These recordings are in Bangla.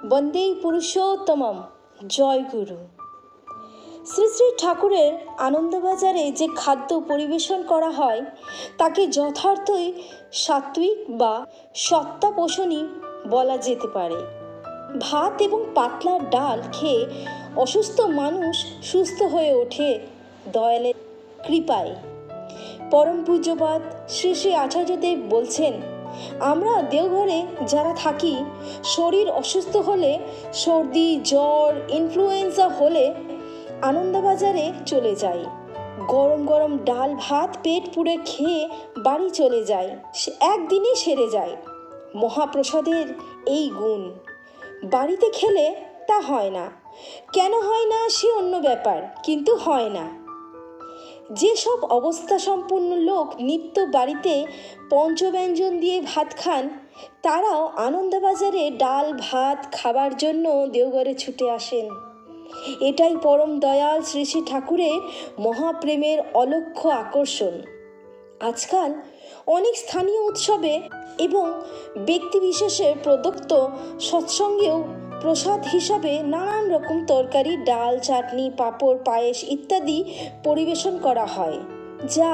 বন্দেই পুরুষোত্তমম। জয় গুরু। শ্রী শ্রী ঠাকুরের আনন্দবাজারে যে খাদ্য পরিবেশন করা হয় তাকে যথার্থই সাত্ত্বিক বা সত্তাপোষণী বলা যেতে পারে। ভাত এবং পাতলা ডাল খেয়ে অসুস্থ মানুষ সুস্থ হয়ে ওঠে দয়ালের কৃপায়। পরম পূজ্যপাদ শ্রী শ্রী আচার্যদেব বলছেন, আমরা দেওঘরে যারা থাকি, শরীর অসুস্থ হলে, সর্দি জ্বর ইনফ্লুয়েঞ্জা হলে আনন্দবাজারে চলে যাই। গরম গরম ডাল ভাত পেট পুড়ে খেয়ে বাড়ি চলে যায়, একদিনে সেরে যায়। মহাপ্রসাদের এই গুণ বাড়িতে খেলে তা হয় না। কেন হয় না সে অন্য ব্যাপার, কিন্তু হয় না। যেসব অবস্থা সম্পন্ন লোক নিত্য বাড়িতে পঞ্চব্যঞ্জন দিয়ে ভাত খান, তারাও আনন্দবাজারে ডাল ভাত খাবার জন্য দেওঘরে ছুটে আসেন। এটাই পরম দয়াল শ্রী শ্রী ঠাকুরের মহাপ্রেমের অলক্ষ্য আকর্ষণ। আজকাল অনেক স্থানীয় উৎসবে এবং ব্যক্তিবিশেষের প্রদত্ত সৎসঙ্গেও প্রসাদ হিসাবে নানান রকম তরকারি, ডাল, চাটনি, পাঁপড়, পায়েস ইত্যাদি পরিবেশন করা হয়, যা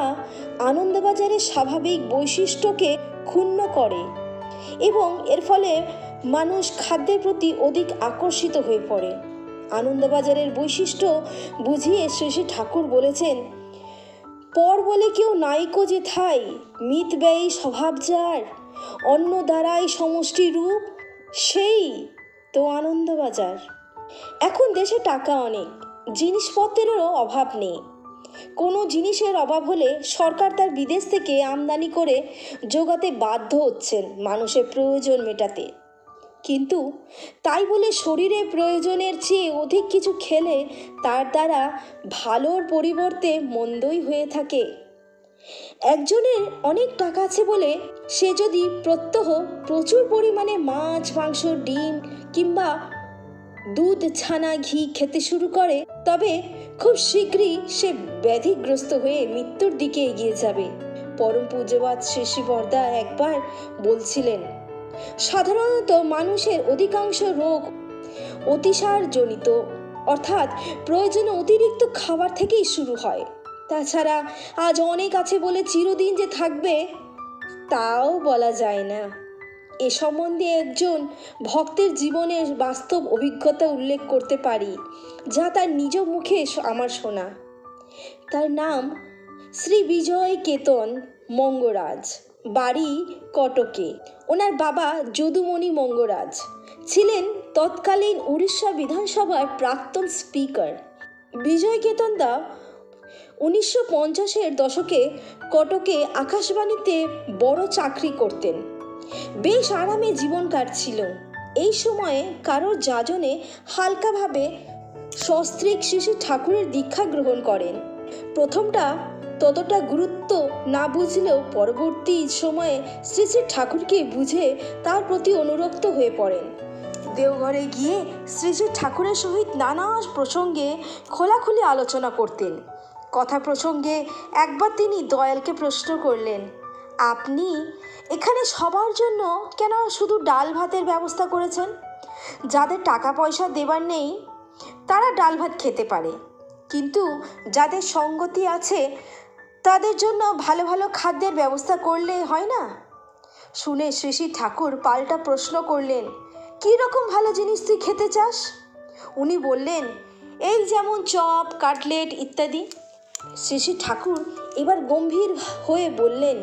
আনন্দবাজারের স্বাভাবিক বৈশিষ্ট্যকে ক্ষুণ্ণ করে এবং এর ফলে মানুষ খাদ্যের প্রতি অধিক আকর্ষিত হয়ে পড়ে। আনন্দবাজারের বৈশিষ্ট্য বুঝিয়ে শ্রী শ্রী ঠাকুর বলেছেন, পর বলে কেউ নাইকো যে থাই, মিত ব্যয়ী স্বভাব যার, অন্য দ্বারাই সমষ্টি রূপ, সেই তো আনন্দবাজার। এখন দেশে টাকা অনেক, জিনিসপত্রেরও অভাব নেই। কোনো জিনিসের অভাব হলে সরকার তার বিদেশ থেকে আমদানি করে জোগাতে বাধ্য হচ্ছেন মানুষের প্রয়োজন মেটাতে। কিন্তু তাই বলে শরীরের প্রয়োজনের চেয়ে অধিক কিছু খেলে তার দ্বারা ভালোর পরিবর্তে মন্দই হয়ে থাকে। একজনের অনেক টাকা আছে বলে সে যদি প্রত্যহ প্রচুর পরিমাণে মাছ, মাংস, ডিম কিংবা দুধ, ছানা, ঘি খেতে শুরু করে, তবে খুব শীঘ্রই সে ব্যাধিগ্রস্ত হয়ে মৃত্যুর দিকে এগিয়ে যাবে। পরম পূজ্যপাদ শ্রী শ্রী বরদা একবার বলছিলেন, সাধারণত মানুষের অধিকাংশ রোগ অতিসারজনিত, অর্থাৎ প্রয়োজনে অতিরিক্ত খাবার থেকেই শুরু হয়। তাছাড়া আজ অনেক আছে বলে চিরদিন যে থাকবে তাও বলা যায় না। এ সম্বন্ধে একজন ভক্তের জীবনের বাস্তব অভিজ্ঞতা উল্লেখ করতে পারি, যা তার নিজ মুখে আমার শোনা। তার নাম শ্রী বিজয় কেতন মঙ্গরাজ, বাড়ি কটকে। ওনার বাবা যদুমণি মঙ্গরাজ ছিলেন তৎকালীন উড়িষ্যা বিধানসভার প্রাক্তন স্পিকার। বিজয় কেতন দা 1950-এর দশকে কটকে আকাশবাণীতে বড় চাকরি করতেন। বেশ আরামে জীবন কাটছিল। এই সময়ে কারোর যাজনে হালকাভাবে সস্ত্রীক শ্রী শ্রী ঠাকুরের দীক্ষা গ্রহণ করেন। প্রথমটা ততটা গুরুত্ব না বুঝলেও পরবর্তী সময়ে শ্রী শ্রী ঠাকুরকে বুঝে তার প্রতি অনুরক্ত হয়ে পড়েন। দেওঘরে গিয়ে শ্রী শ্রী ঠাকুরের সহিত নানা প্রসঙ্গে খোলাখুলি আলোচনা করতেন। কথা প্রসঙ্গে একবার তিনি দয়ালকে প্রশ্ন করলেন, আপনি এখানে সবার জন্য কেন শুধু ডাল ভাতের ব্যবস্থা করেছেন? যাদের টাকা পয়সা দেবার নেই তারা ডাল ভাত খেতে পারে, কিন্তু যাদের সঙ্গতি আছে তাদের জন্য ভালো ভালো খাদ্যের ব্যবস্থা করলে হয় না? শুনে শ্রী শ্রী ঠাকুর পাল্টা প্রশ্ন করলেন, কী রকম ভালো জিনিস তুই খেতে চাস? উনি বললেন, এই যেমন চপ, কাটলেট ইত্যাদি। শ্রী শ্রী ঠাকুর এবার গম্ভীর হয়ে বললেন,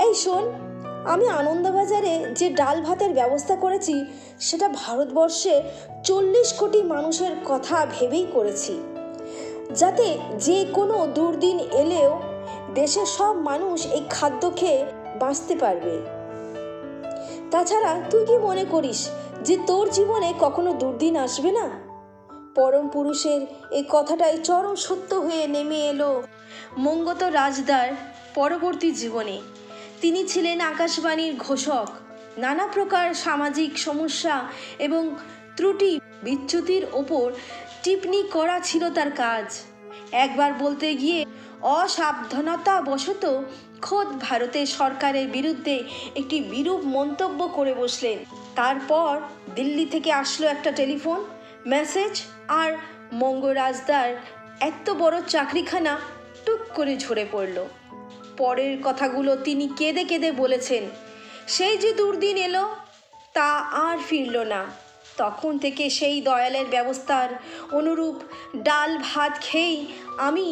এই শোন, আমি আনন্দবাজারে যে ডাল ভাতের ব্যবস্থা করেছি সেটা ভারতবর্ষে 40 কোটি মানুষের কথা ভেবেই করেছি, যাতে যে কোনো দুর্দিন এলেও দেশের সব মানুষ এই খাদ্য খেয়ে বাঁচতে পারবে। তাছাড়া তুই কি মনে করিস যে তোর জীবনে কখনো দুর্দিন আসবে না? পরম পুরুষের এই কথাটাই চরম সত্য হয়ে নেমে এলো মঙ্গত রাজদার পরবর্তী জীবনে। তিনি ছিলেন আকাশবাণীর ঘোষক। নানা প্রকার সামাজিক সমস্যা এবং ত্রুটি বিচ্যুতির ওপর টিপ্পনি করা ছিল তার কাজ। একবার বলতে গিয়ে অসাবধানতাবশত খোদ ভারতের সরকারের বিরুদ্ধে একটি বিরূপ মন্তব্য করে বসলেন। তারপর দিল্লি থেকে আসলো একটা টেলিফোন মেসেজ, আর মঙ্গরাজদার এত বড় চাকরিখানা টুক করে ঝরে পড়ল। পরের কথাগুলো তিনি কেঁদে কেঁদে বলেছেন, সেই যে দুর্দিন এলো তা আর ফিরল না। তখন থেকে সেই দয়ালের ব্যবস্থার অনুরূপ ডাল ভাত খেয়েই আমি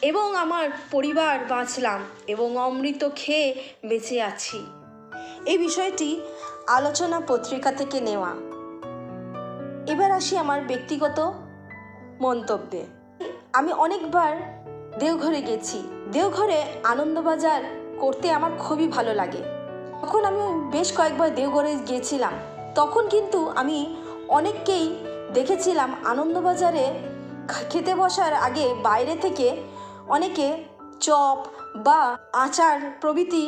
এবং আমার পরিবার বাঁচলাম এবং অমৃত খেয়ে বেঁচে আছি। এই বিষয়টি আলোচনা পত্রিকা থেকে নেওয়া। এবার আসি আমার ব্যক্তিগত মন্তব্যে। আমি অনেকবার দেওঘরে গেছি। দেওঘরে আনন্দবাজার করতে আমার খুবই ভালো লাগে। তখন আমি বেশ কয়েকবার দেওঘরে গিয়েছিলাম। তখন কিন্তু আমি অনেককেই দেখেছিলাম আনন্দবাজারে খেতে বসার আগে বাইরে থেকে অনেকে চপ বা আচার প্রভৃতি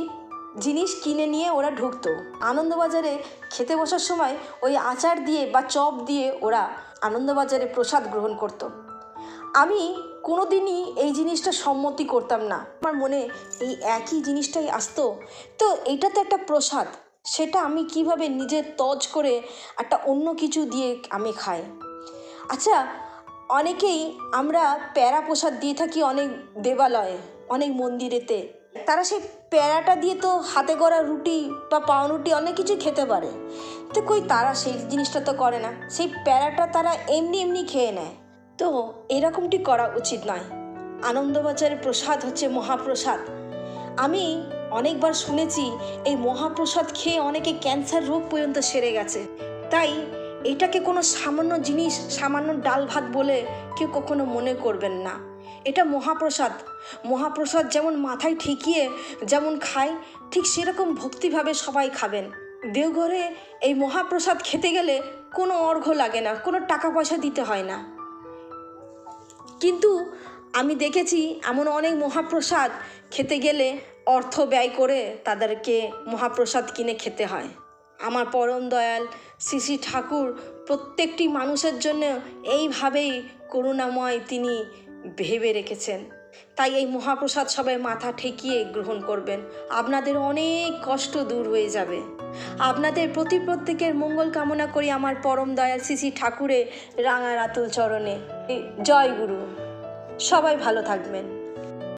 জিনিস কিনে নিয়ে ওরা ঢুকতো। আনন্দবাজারে খেতে বসার সময় ওই আচার দিয়ে বা চপ দিয়ে ওরা আনন্দবাজারে প্রসাদ গ্রহণ করতো। আমি কোনো দিনই এই জিনিসটা সম্মতি করতাম না। আমার মনে এই একই জিনিসটাই আসতো, তো এইটা তো একটা প্রসাদ, সেটা আমি কিভাবে নিজের তজ করে একটা অন্য কিছু দিয়ে আমি খাই। আচ্ছা, অনেকেই আমরা প্যারা প্রসাদ দিয়ে থাকি অনেক দেবালয়ে, অনেক মন্দিরেতে। তারা সেই প্যারাটা দিয়ে তো হাতে গড়া রুটি বা পাউরুটি অনেক কিছু খেতে পারে, তো কই তারা সেই জিনিসটা তো করে না। সেই প্যারাটা তারা এমনি এমনি খেয়ে নেয়। তো এরকমটি করা উচিত নয়। আনন্দবাজারের প্রসাদ হচ্ছে মহাপ্রসাদ। আমি অনেকবার শুনেছি এই মহাপ্রসাদ খেয়ে অনেকে ক্যান্সার রোগ পর্যন্ত সেরে গেছে। তাই এটাকে কোনো সামান্য জিনিস, সামান্য ডাল ভাত বলে কেউ কখনো মনে করবেন না। এটা মহাপ্রসাদ। মহাপ্রসাদ যেমন মাথায় ঠেকিয়ে যেমন খায়, ঠিক সেরকম ভক্তিভাবে সবাই খাবেন। দেওঘরে এই মহাপ্রসাদ খেতে গেলে কোনো অর্ঘ্য লাগে না, কোনো টাকা পয়সা দিতে হয় না। কিন্তু আমি দেখেছি এমন অনেক মহাপ্রসাদ খেতে গেলে অর্থ ব্যয় করে তাদেরকে মহাপ্রসাদ কিনে খেতে হয়। আমার পরম দয়াল শ্রী শ্রী ঠাকুর প্রত্যেকটি মানুষের জন্য এইভাবেই করুণাময় তিনি ভেবে রেখেছেন। তাই এই মহাপ্রসাদ সবাই মাথা ঠেকিয়ে গ্রহণ করবেন, আপনাদের অনেক কষ্ট দূর হয়ে যাবে। আপনাদের প্রত্যেকের মঙ্গল কামনা করি আমার পরম দয়াল শ্রী শ্রী ঠাকুরের রাঙা রাতুল চরণে। জয় গুরু। সবাই ভালো থাকবেন।